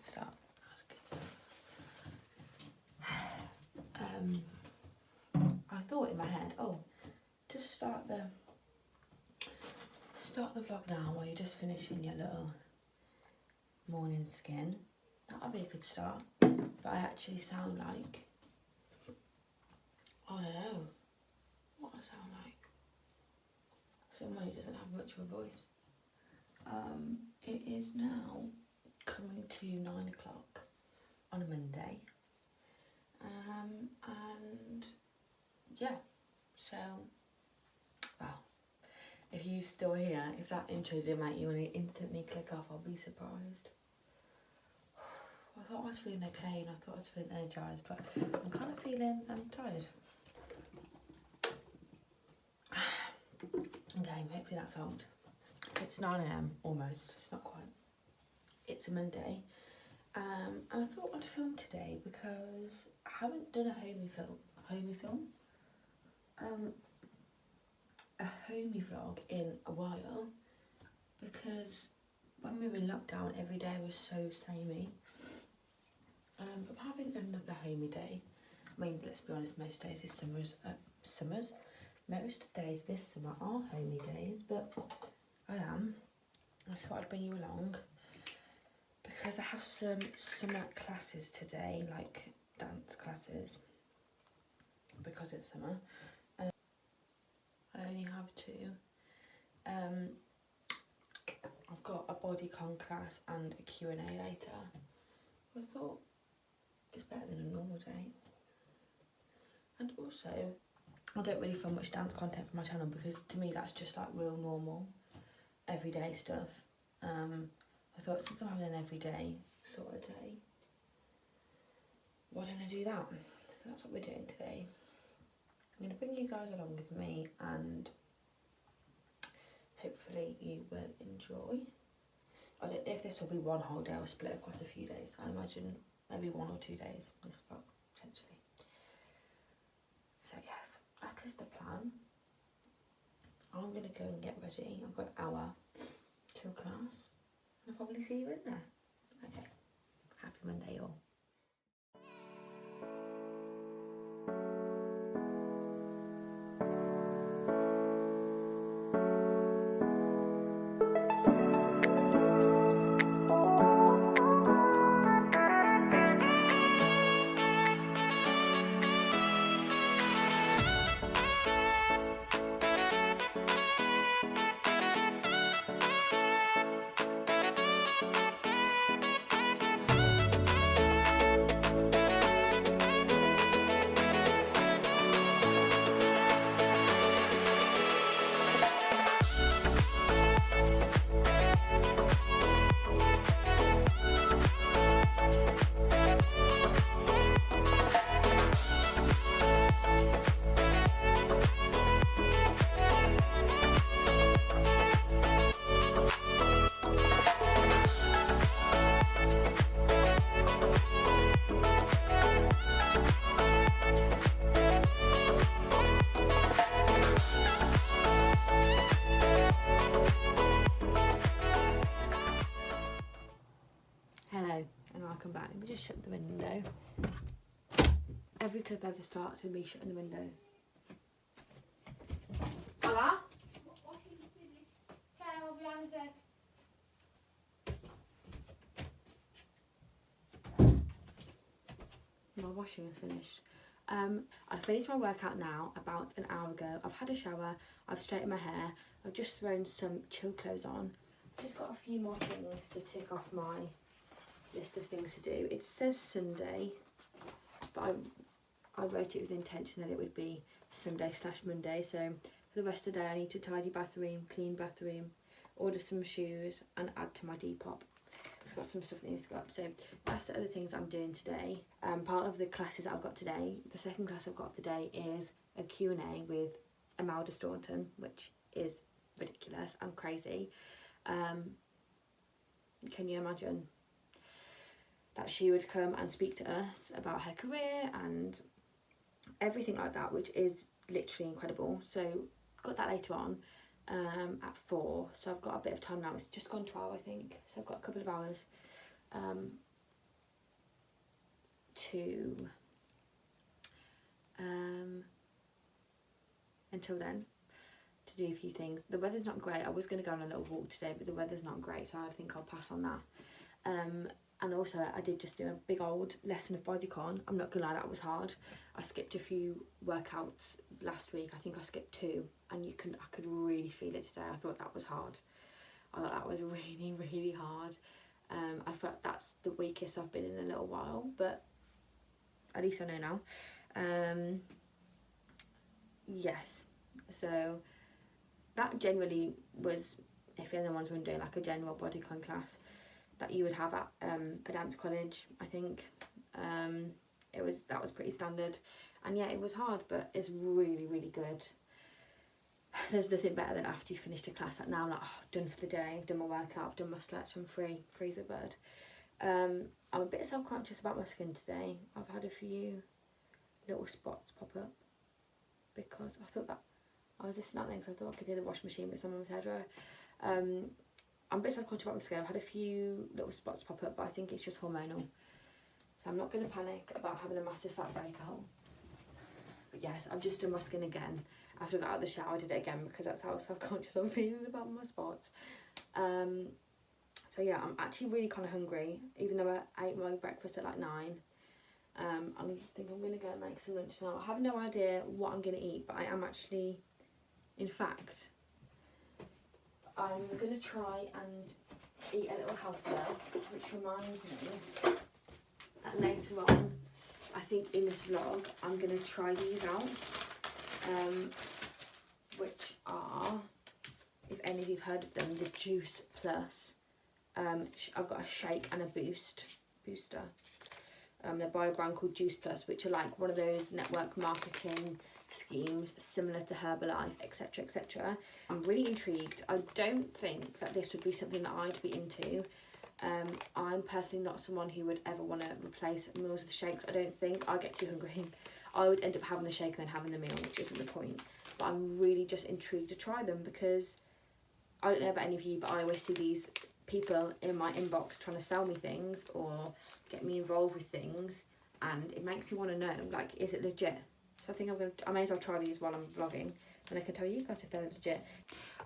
start. That's a good start. I thought in my head, oh, just start the vlog now while you're just finishing your little morning skin. That would be a good start. But I actually sound like, I don't know what I sound like. Someone who doesn't have much of a voice. It is now coming to 9 o'clock on a Monday. And yeah, so, well, if you're still here, if that intro didn't make you want to instantly click off, I'll be surprised. I thought I was feeling okay and I thought I was feeling energised, but I'm kind of feeling tired. Okay, hopefully that's helped. It's 9 AM almost, it's not quite. It's a Monday. And I thought I'd film today because I haven't done a homey vlog in a while, because when we were in lockdown every day was so samey. But I'm having another homey day. I mean, let's be honest, most days this most days this summer are homey days, but I thought I'd bring you along because I have some summer classes today, like dance classes, because it's summer. I only have 2. I've got a bodycon class and a Q&A later. I thought it's better than a normal day. And also, I don't really film much dance content for my channel because to me that's just like real normal, everyday stuff. I thought since I'm having an everyday sort of day, why don't I do that? So that's what we're doing today. I'm going to bring you guys along with me and hopefully you will enjoy. I don't know if this will be one whole day or split across a few days. I imagine maybe 1 or 2 days, this vlog, potentially. So yes, that is the plan. I'm going to go and get ready. I've got an hour till class. I'll probably see you in there. Okay, happy Monday all. Hello and welcome back. Let me just shut the window. Every clip ever starts with me shutting the window. Hola? Okay, I'll be on a sec. My washing is finished. I finished my workout now about an hour ago. I've had a shower, I've straightened my hair, I've just thrown some chill clothes on. I've just got a few more things to tick off my list of things to do. It says Sunday, but I wrote it with the intention that it would be Sunday/Monday. So for the rest of the day I need to tidy bathroom, clean bathroom, order some shoes and add to my Depop. It's got some stuff that needs to go up. So that's the other things I'm doing today. Part of the classes that I've got today, the second class I've got today is a Q&A with Imelda Staunton, which is ridiculous and crazy. Can you imagine that she would come and speak to us about her career and everything like that, which is literally incredible. So got that later on at 4, so I've got a bit of time now. It's just gone 12 I think, so I've got a couple of hours to until then to do a few things. The weather's not great. I was going to go on a little walk today, but the weather's not great, so I think I'll pass on that. And also I did just do a big old lesson of bodycon. I'm not gonna lie, that was hard. I skipped a few workouts last week. I think I skipped 2, and I could really feel it today. I thought that was hard. I thought that was really, really hard. I felt that's the weakest I've been in a little while, but at least I know now. Yes, so that generally was, if anyone's wondering, like a general bodycon class that you would have at a dance college, I think. That was pretty standard, and yeah, it was hard, but it's really, really good. There's nothing better than after you finished a class, like now I'm like, oh, I've done for the day, I've done my workout, I've done my stretch, I'm free as a bird. I'm a bit self-conscious about my skin today. I've had a few little spots pop up because I thought that I was listening out then, because I thought I could hear the washing machine, but it's on my hairdryer. I'm a bit self-conscious about my skin. I've had a few little spots pop up, but I think it's just hormonal. So I'm not going to panic about having a massive fat breakout. But yes, I've just done my skin again. After I got out of the shower, I did it again because that's how self-conscious I'm feeling about my spots. So yeah, I'm actually really kind of hungry, even though I ate my breakfast at like 9. I think I'm going to go and make some lunch now. I have no idea what I'm going to eat, but I am actually, in fact, I'm going to try and eat a little healthier, which reminds me that later on, I think in this vlog, I'm going to try these out, which are, if any of you've heard of them, the Juice Plus. I've got a shake and a booster. They're by a brand called Juice Plus, which are like one of those network marketing schemes similar to Herbalife, etc, etc. I'm really intrigued. I don't think that this would be something that I'd be into. I'm personally not someone who would ever want to replace meals with shakes. I don't think. I get too hungry. I would end up having the shake and then having the meal, which isn't the point. But I'm really just intrigued to try them, because I don't know about any of you, but I always see these people in my inbox trying to sell me things or get me involved with things, and it makes me want to know, like, is it legit? So I think I may as well try these while I'm vlogging, and I can tell you guys if they're legit.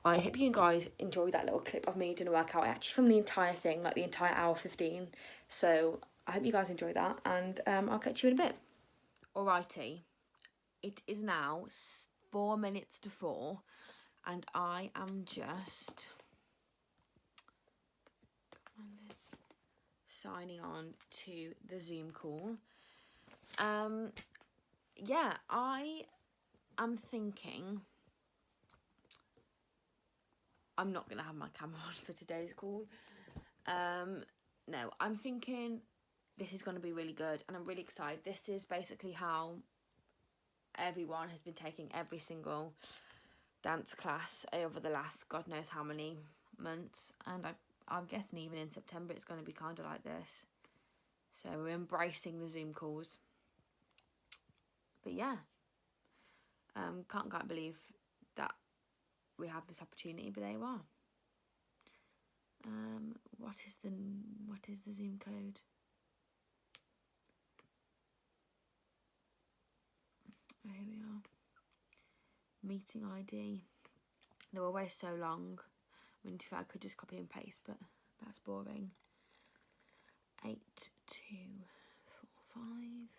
I hope you guys enjoyed that little clip of me doing a workout. I actually filmed the entire thing, like the entire hour 15. So I hope you guys enjoyed that, and I'll catch you in a bit. Alrighty, it is now 4 minutes to 4, and I am just signing on to the Zoom call. Yeah, I am thinking I'm not gonna have my camera on for today's call. No, I'm thinking this is gonna be really good, and I'm really excited. This is basically how everyone has been taking every single dance class over the last God knows how many months, and I'm guessing even in September it's going to be kind of like this. So we're embracing the Zoom calls. But yeah, can't believe that we have this opportunity, but there you are. What is the Zoom code? Oh, here we are. Meeting ID. They're always so long. I mean, if I could just copy and paste, but that's boring. 8245.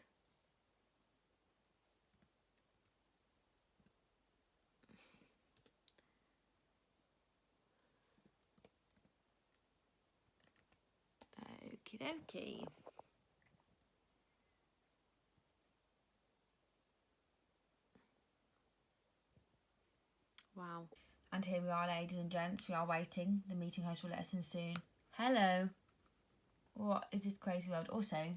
Okie dokie. Wow. And here we are, ladies and gents. We are waiting. The meeting host will let us in soon. Hello. What is this crazy world? Also,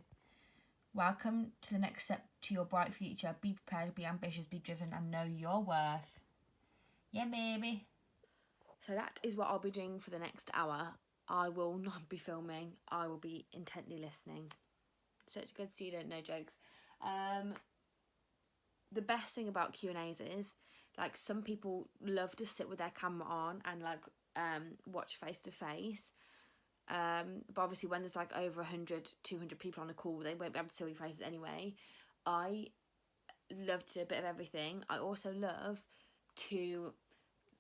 welcome to the next step to your bright future. Be prepared, be ambitious, be driven, and know your worth. Yeah, baby. So that is what I'll be doing for the next hour. I will not be filming. I will be intently listening. Such a good student, no jokes. The best thing about Q&As is, like, some people love to sit with their camera on and like watch face to face, But obviously when there's like over 100, 200 people on a call, they won't be able to see your faces anyway. I love to do a bit of everything. I also love to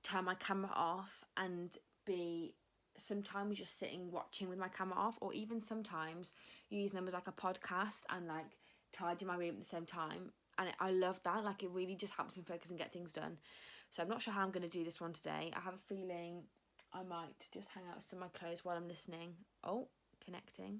turn my camera off and be sometimes just sitting watching with my camera off, or even sometimes using them as like a podcast and like tidying my room at the same time. And I love that. Like, it really just helps me focus and get things done. So I'm not sure how I'm going to do this one today. I have a feeling I might just hang out with some of my clothes while I'm listening. Oh, connecting.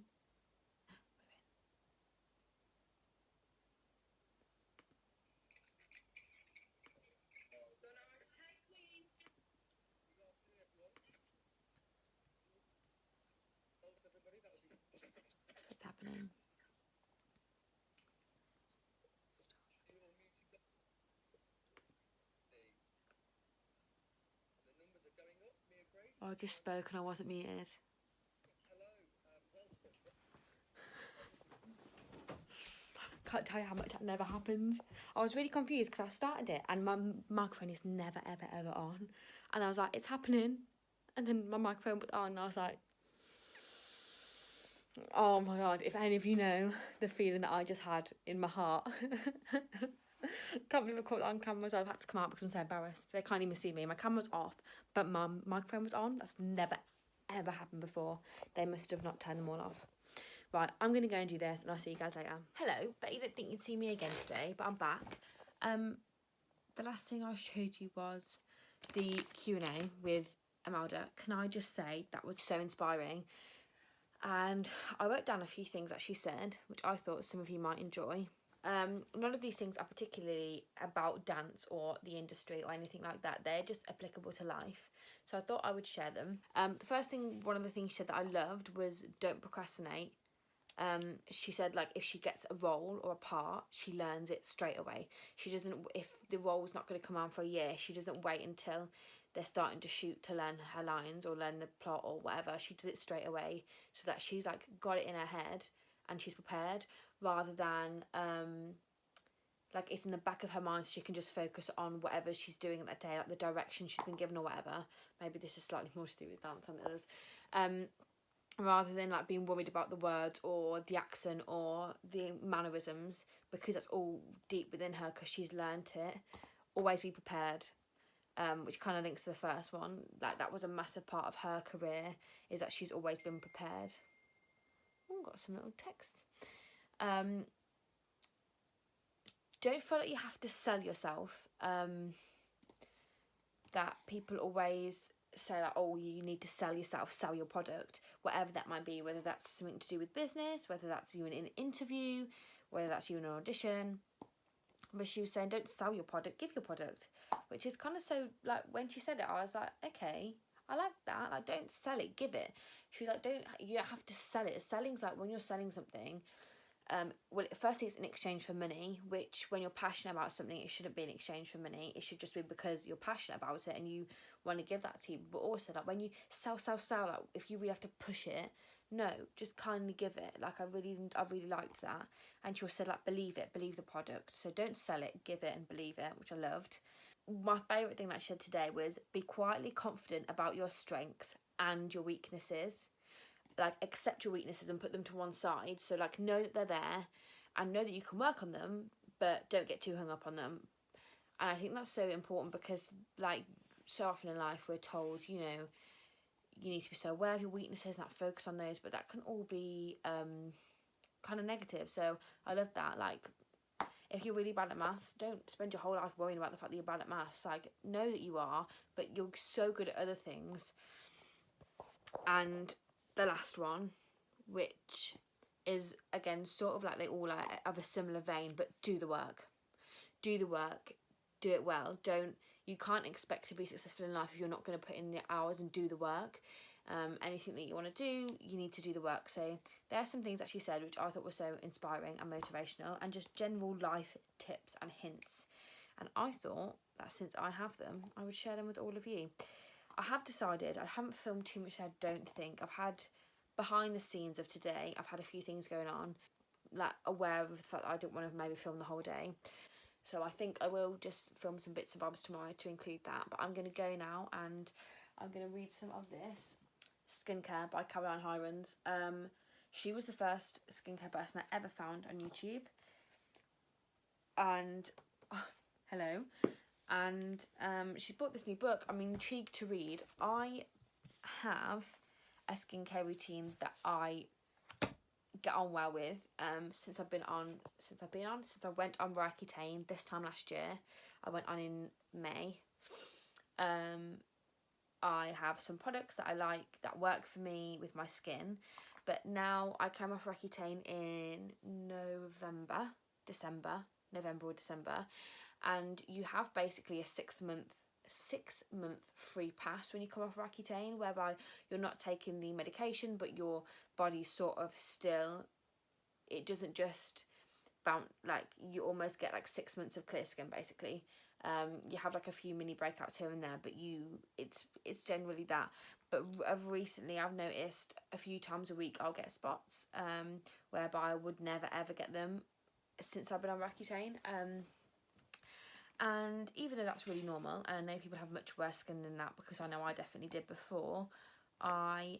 What's happening? Oh, I just spoke and I wasn't muted. Can't tell you how much that never happens. I was really confused because I started it and my microphone is never, ever, ever on. And I was like, it's happening. And then my microphone was on and I was like, oh my God, if any of you know the feeling that I just had in my heart. Can't believe I caught it on camera, so I've had to come out because I'm so embarrassed. They can't even see me. My camera's off, but my microphone was on. That's never, ever happened before. They must have not turned them all off. Right, I'm going to go and do this and I'll see you guys later. Hello, bet you didn't think you'd see me again today, but I'm back. The last thing I showed you was the Q&A with Amalda. Can I just say that was so inspiring? And I wrote down a few things that she said, which I thought some of you might enjoy. None of these things are particularly about dance or the industry or anything like that. They're just applicable to life. So I thought I would share them. The first thing, one of the things she said that I loved was don't procrastinate. She said, like, if she gets a role or a part, she learns it straight away. She doesn't, if the role's not going to come on for a year, she doesn't wait until they're starting to shoot to learn her lines or learn the plot or whatever. She does it straight away so that she's like got it in her head and she's prepared, rather than like it's in the back of her mind so she can just focus on whatever she's doing at that day, like the direction she's been given or whatever. Maybe this is slightly more to do with dance than others. Rather than like being worried about the words or the accent or the mannerisms, because that's all deep within her because she's learnt it. Always be prepared, which kind of links to the first one. Like, that was a massive part of her career, is that she's always been prepared. Oh, got some little text. Don't feel like you have to sell yourself. That people always say, like, oh, you need to sell yourself, sell your product, whatever that might be, whether that's something to do with business, whether that's you in an interview, whether that's you in an audition. But she was saying, don't sell your product, give your product, which is kind of so, like, when she said it, I was like, okay, I like that. Like, don't sell it, give it. She was like, you don't have to sell it. Selling's like when you're selling something, well, firstly, it's in exchange for money, which when you're passionate about something, it shouldn't be in exchange for money. It should just be because you're passionate about it and you want to give that to you. But also, like, when you sell, like, if you really have to push it, no, just kindly give it. Like, I really liked that. And she also said, like, believe it, believe the product. So don't sell it, give it and believe it, which I loved. My favourite thing that she said today was be quietly confident about your strengths and your weaknesses. Like, accept your weaknesses and put them to one side. So, like, know that they're there and know that you can work on them, but don't get too hung up on them. And I think that's so important because, like, so often in life we're told, you know, you need to be so aware of your weaknesses and not focus on those, but that can all be kind of negative. So I love that. Like, if you're really bad at maths, don't spend your whole life worrying about the fact that you're bad at maths. Like, know that you are, but you're so good at other things. And the last one, which is, again, sort of like they all are of a similar vein, but do the work. Do the work, do it well. You can't expect to be successful in life if you're not going to put in the hours and do the work. Anything that you want to do, you need to do the work. So there are some things that she said which I thought were so inspiring and motivational, and just general life tips and hints. And I thought that since I have them, I would share them with all of you. I have decided, I haven't filmed too much, I don't think. I've had behind the scenes of today, I've had a few things going on, like aware of the fact that I didn't want to maybe film the whole day. So I think I will just film some bits and bobs tomorrow to include that. But I'm going to go now and I'm going to read some of this. Skincare by Caroline Hirons. She was the first skincare person I ever found on YouTube. And, hello. And she bought this new book. I'm intrigued to read. I have a skincare routine that I get on well with since I went on Roaccutane this time last year. I went on in May. I have some products that I like that work for me with my skin, but now I came off Roaccutane in November or December, and you have basically a 6 month free pass when you come off Roaccutane, whereby you're not taking the medication, but your body sort of still, it doesn't just bounce, like you almost get like 6 months of clear skin basically. You have like a few mini breakouts here and there, but it's generally that. But recently I've noticed a few times a week I'll get spots, whereby I would never ever get them since I've been on Roaccutane. And even though that's really normal, and I know people have much worse skin than that, because I know I definitely did before, I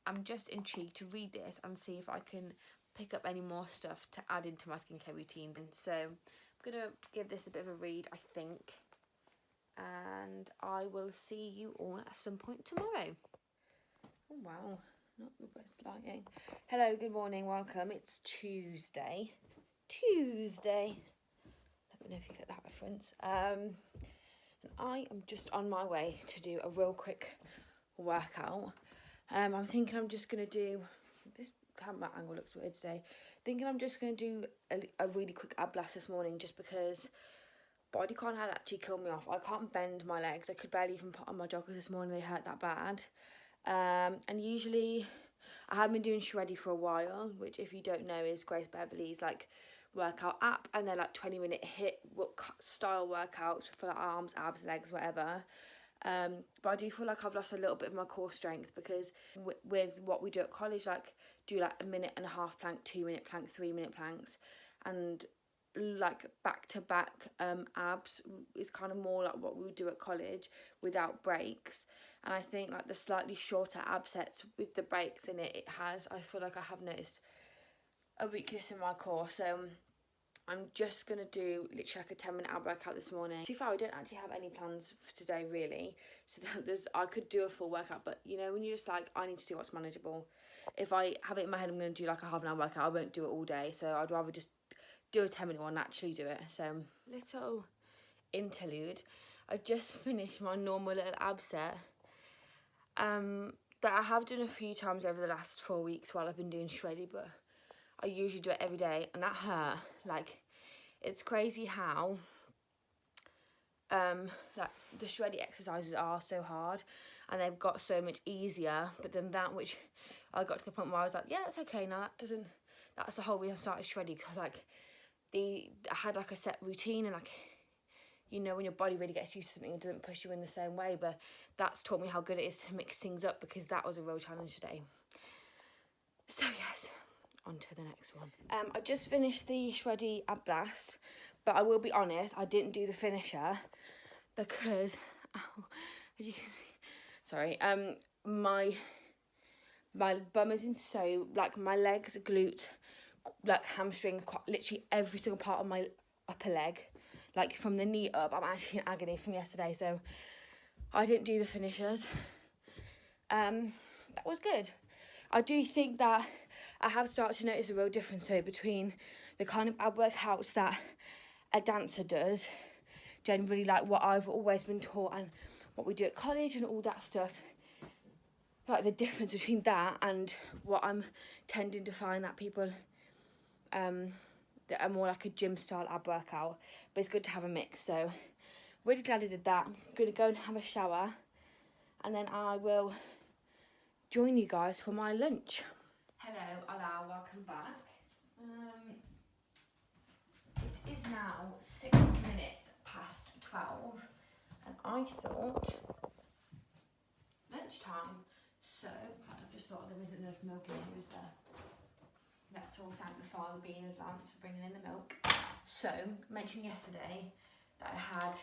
am just intrigued to read this and see if I can pick up any more stuff to add into my skincare routine. And so I'm gonna give this a bit of a read, I think, and I will see you all at some point tomorrow. Oh wow, not the best lighting. Hello, good morning, welcome. It's Tuesday. Let me know if you get that reference. And I am just on my way to do a real quick workout. I'm thinking I'm just gonna do this. Camera angle looks weird today. Thinking I'm just going to do a really quick ab blast this morning, just because body can't have actually killed me off. I can't bend my legs. I could barely even put on my joggers this morning. They hurt that bad. And usually I have been doing Shreddy for a while, which if you don't know is Grace Beverly's like workout app, and they're like 20-minute HIIT style workouts for like arms, abs, legs, whatever. But I do feel like I've lost a little bit of my core strength, because with what we do at college, like do like 1.5 minute plank, 2 minute plank, 3 minute planks, and like back to back abs is kind of more like what we would do at college without breaks. And I think like the slightly shorter ab sets with the breaks in it, I feel like I have noticed a weakness in my core. So I'm just going to do literally like a 10-minute ab workout this morning. To be fair, I don't actually have any plans for today really. So I could do a full workout, but you know, when you're just like, I need to do what's manageable. If I have it in my head I'm going to do like a half-an-hour workout, I won't do it all day. So I'd rather just do a 10-minute one and actually do it. So little interlude. I just finished my normal little ab set that I have done a few times over the last 4 weeks while I've been doing Shreddy, but I usually do it every day, and that hurt. Like, it's crazy how like the Shreddy exercises are so hard and they've got so much easier, but then that, which I got to the point where I was like, yeah, that's okay now, that's the whole reason I started Shreddy, because like I had like a set routine, and like, you know, when your body really gets used to something, it doesn't push you in the same way. But that's taught me how good it is to mix things up, because that was a real challenge today. So yes, on to the next one. I just finished the Shreddy ab blast, but I will be honest, I didn't do the finisher because, as you can see, sorry, my bum is in, so like my legs, glute, like hamstring, literally every single part of my upper leg, like from the knee up, I'm actually in agony from yesterday, so I didn't do the finishers. That was good. I do think that I have started to notice a real difference though between the kind of ab workouts that a dancer does, generally like what I've always been taught and what we do at college and all that stuff. Like the difference between that and what I'm tending to find that people that are more like a gym style ab workout. But it's good to have a mix, so really glad I did that. I'm gonna go and have a shower, and then I will join you guys for my lunch. Hello, Alaa, welcome back. It is now 6 minutes past 12, and I thought lunchtime. So, in fact, I've just thought there isn't enough milk in here, is there? Let's all thank the Father Bee in advance for bringing in the milk. So, I mentioned yesterday that I had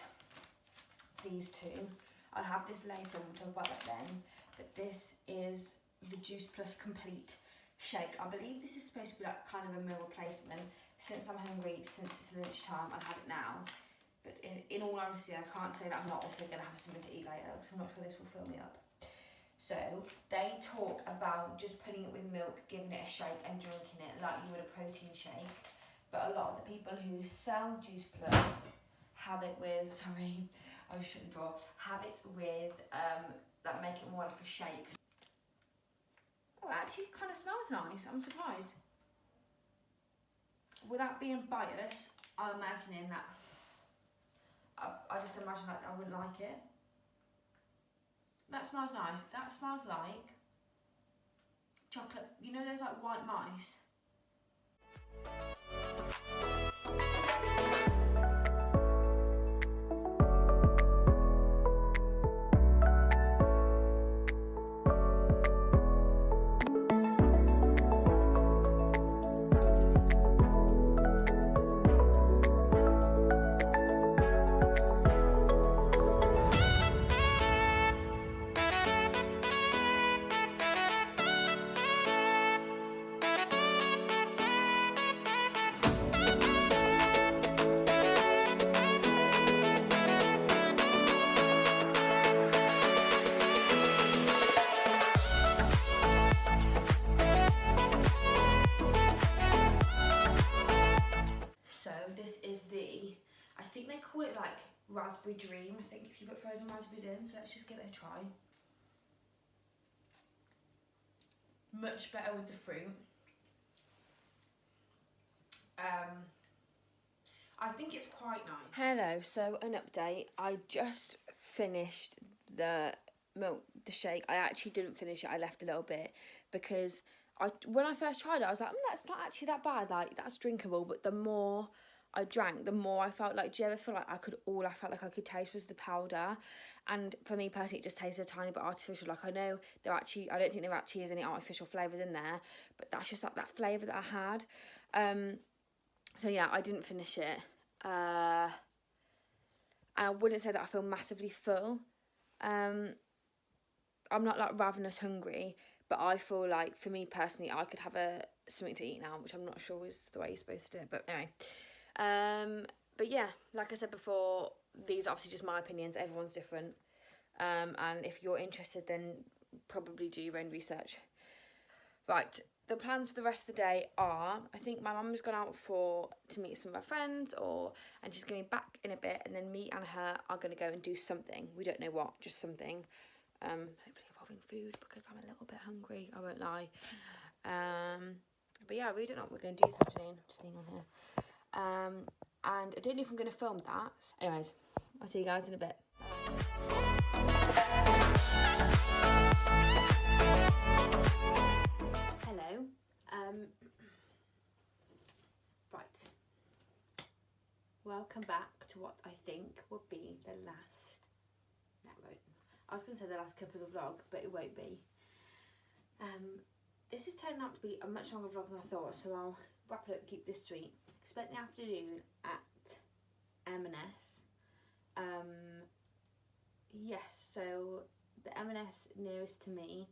these two. I'll have this later, we'll talk about that then. but this is the Juice Plus Complete Shake. I believe this is supposed to be like kind of a meal replacement. Since I'm hungry, since it's lunchtime, I'll have it now. But in all honesty, I can't say that I'm not also going to have something to eat later, because I'm not sure this will fill me up. So they talk about just putting it with milk, giving it a shake and drinking it like you would a protein shake. But a lot of the people who sell Juice Plus have it with, sorry, I was shutting the drawer, have it with, like make it more like a shake. Oh, it actually kind of smells nice, I'm surprised. Without being biased, I'm imagining that, I just imagine that I wouldn't like it. That smells nice. That smells like chocolate. You know those like white mice? I think they call it like Raspberry Dream, I think, if you put frozen raspberries in, so let's just give it a try. Much better with the fruit. I think it's quite nice. Hello, so an update. I just finished the shake. I actually didn't finish it, I left a little bit because when I first tried it, I was like, that's not actually that bad, like that's drinkable, but the more I drank, the more I felt like, do you ever feel like all I felt like I could taste was the powder? And for me personally, it just tasted a tiny bit artificial. Like I know I don't think there actually is any artificial flavours in there, but that's just like that flavour that I had. So yeah, I didn't finish it. And I wouldn't say that I feel massively full. I'm not like ravenous hungry, but I feel like for me personally, I could have something to eat now, which I'm not sure is the way you're supposed to do it, but anyway. But yeah, like I said before, these are obviously just my opinions, everyone's different. And if you're interested, then probably do your own research. Right, the plans for the rest of the day are, I think my mum's gone out to meet some of her friends, and she's going to be back in a bit, and then me and her are going to go and do something. We don't know what, just something. Hopefully involving food, because I'm a little bit hungry, I won't lie. But yeah, I really don't know what we're going to do this afternoon. Just lean on here. And I don't know if I'm going to film that. Anyways, I'll see you guys in a bit. Hello. Right. Welcome back to what I think will be the last... No, it won't. I was going to say the last clip of the vlog, but it won't be. This is turning out to be a much longer vlog than I thought, so I'll wrap it up and keep this sweet. Spent the afternoon at M&S. Yes, so the M&S nearest to me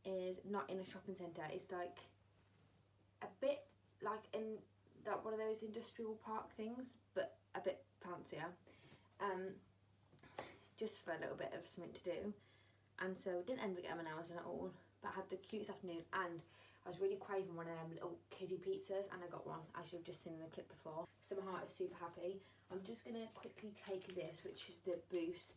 is not in a shopping centre. It's like a bit like in that one of those industrial park things, but a bit fancier. Just for a little bit of something to do. And so didn't end up getting M&Ms at all, but I had the cutest afternoon, and I was really craving one of them little kiddie pizzas, and I got one, as you've just seen in the clip before. So my heart is super happy. I'm just going to quickly take this, which is the Boost,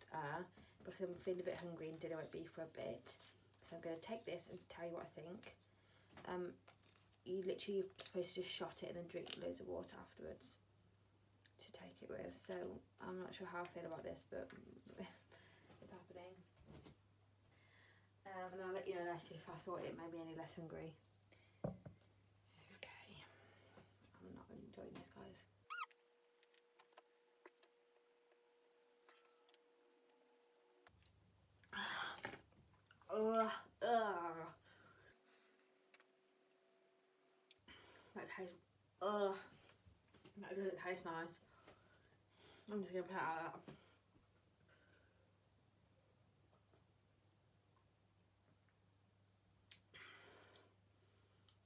because I'm feeling a bit hungry and dinner won't be for a bit. So I'm going to take this and tell you what I think. You literally are supposed to just shot it and then drink loads of water afterwards to take it with. So I'm not sure how I feel about this, but it's happening. And I'll let you know later if I thought it made me any less hungry. Okay, I'm not enjoying this, guys. That tastes, that doesn't taste nice. I'm just gonna put it out of that.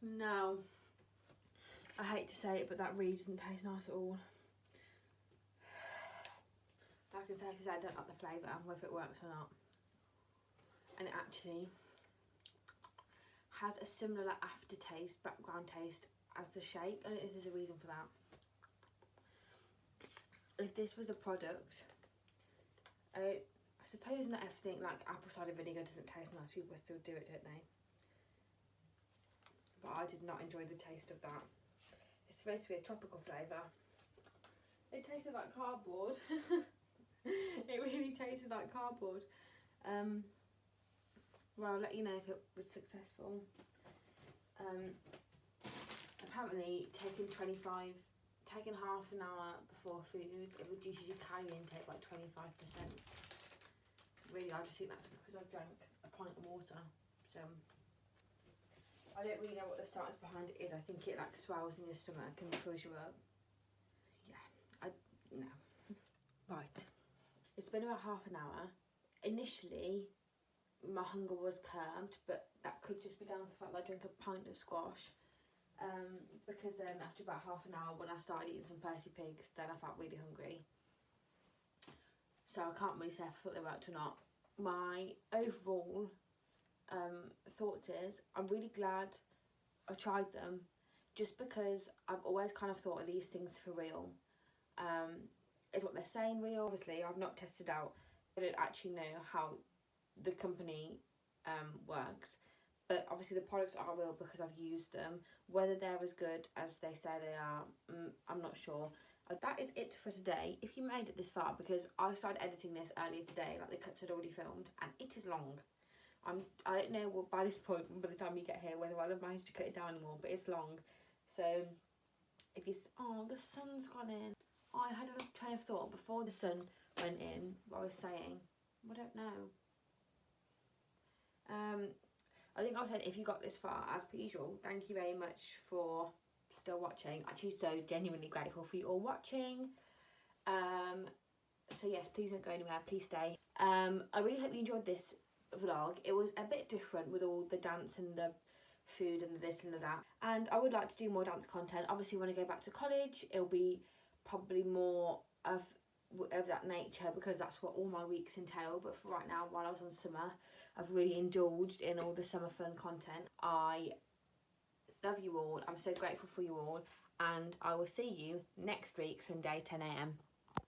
No, I hate to say it, but that really doesn't taste nice at all. I can safely say I don't like the flavour, whether it works or not. And it actually has a similar aftertaste, background taste as the shake. I don't know if there's a reason for that. If this was a product, I suppose not everything, like apple cider vinegar doesn't taste nice. People still do it, don't they? But I did not enjoy the taste of that. It's supposed to be a tropical flavour. It tasted like cardboard. It really tasted like cardboard. Well, I'll let you know if it was successful. Apparently taking half an hour before food, it reduces your calorie intake by 25%. Really, I just think that's because I've drank a pint of water. So I don't really know what the science behind it is. I think it like swells in your stomach and fills you up. Yeah, no. Right, it's been about half an hour. Initially, my hunger was curbed, but that could just be down to the fact that I drank a pint of squash. Because then after about half an hour, when I started eating some Percy Pigs, then I felt really hungry. So I can't really say if I thought they worked or not. My overall thoughts is I'm really glad I tried them, just because I've always kind of thought of these things for real. Is what they're saying real? Obviously, I've not tested out. I don't actually know how the company works. But obviously the products are real because I've used them. Whether they're as good as they say they are, I'm not sure. That is it for today. If you made it this far, because I started editing this earlier today, like the clips had already filmed, and it is long. I don't know by this point, by the time you get here, whether I'll have managed to cut it down anymore, but it's long. So if you, oh, the sun's gone in. Oh, I had a little train of thought before the sun went in, what I was saying. I don't know. I think I said if you got this far, as per usual, thank you very much for still watching. Actually, so genuinely grateful for you all watching. So yes, please don't go anywhere, please stay. I really hope you enjoyed this vlog. It was a bit different with all the dance and the food and the this and the that. And I would like to do more dance content. Obviously, when I go back to college, it'll be probably more of that nature, because that's what all my weeks entail. But for right now, while I was on summer, I've really indulged in all the summer fun content. I love you all. I'm so grateful for you all, and I will see you next week, Sunday, 10 AM.